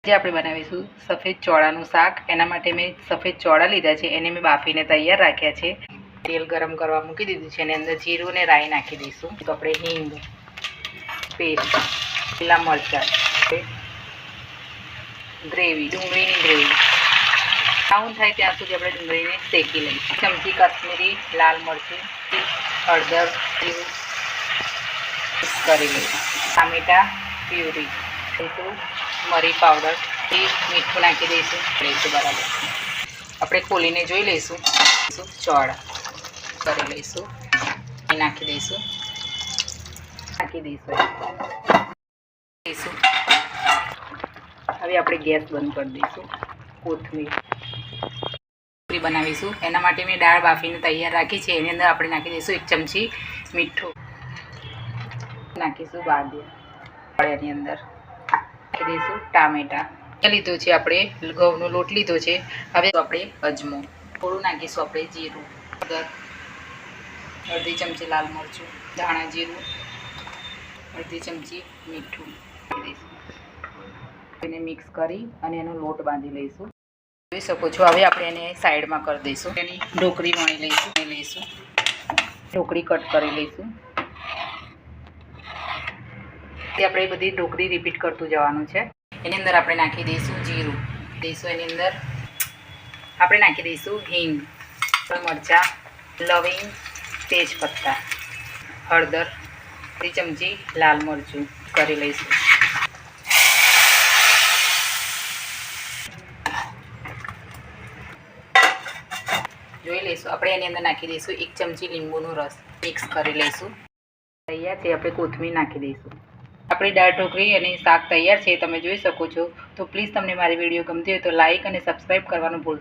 આજે આપણે બનાવીશું સફેદ ચોળાનું શાક. એના માટે મેં સફેદ ચોળા લીધા છે, એને મેં બાફીને તૈયાર રાખ્યા છે. તેલ ગરમ કરવા મૂકી દીધું છે, એની અંદર જીરું અને રાઈ નાખી દઈશું. તો આપણે હિંગ પેસ્ટ, લીલા મરચાં, ગ્રેવી, ડુંગળીની ગ્રેવી બ્રાઉન થાય ત્યાં સુધી આપણે ડુંગળીને શેકી લઈશું. ચમચી કાશ્મીરી લાલ મરચું, હળદર જેવું કરી લઈશું. ટામેટાં પ્યુરી લઈશું, મરી પાવડર, મીઠું નાખી દઈશું. બરાબર આપણે ખોલીને જોઈ લઈશું. ચોળા કરી લઈશું, નાખી દઈશું. હવે આપણે ગેસ બંધ કરી દઈશું. કોથમીર બનાવીશું. એના માટે મેં દાળ બાફીને તૈયાર રાખી છે. એની અંદર આપણે નાખી દઈશું 1 ચમચી મીઠું, નાખીશું બાદિયા. એની અંદર નાખી દઈશું ટામેટાં લીધું છે, આપણે ઘઉંનો લોટ લીધો છે. હવે આપણે અજમો થોડું નાખીશું. આપણે જીરું, અડધી ચમચી લાલ મરચું, ધાણા જીરું, અડધી ચમચી મીઠું નાખી દઈશું. એને મિક્સ કરી અને એનો લોટ બાંધી લઈશું. જોઈ શકો છો. હવે આપણે એને સાઈડમાં કરી દઈશું. એની ઢોકળી વણી લઈશું. ઢોકળી કટ કરી લઈશું. આપણે બધી ઢોકળી રિપીટ કરતું જવાનું છે. એની અંદર આપણે નાખી દઈશું જીરું, એની અંદર આપણે નાખી દઈશું હિંગ, મરચાં, લવિંગ, તેજપત્તા, હળદર, 2 ચમચી લાલ મરચું કરી લઈશું. જોઈ લઈશું. આપણે એની અંદર નાખી દઈશું 1 ચમચી લીંબુનો રસ, મિક્સ કરી લઈશું. તૈયાર છે. આપણે કોથમીર નાખી દઈશું. આપણી દાળ ઢોકળી અને શાક તૈયાર છે, તમે જોઈ શકો છો. તો પ્લીઝ તમને મારી વિડીયો ગમતી હોય તો લાઇક અને સબસ્ક્રાઈબ કરવાનું ભૂલતા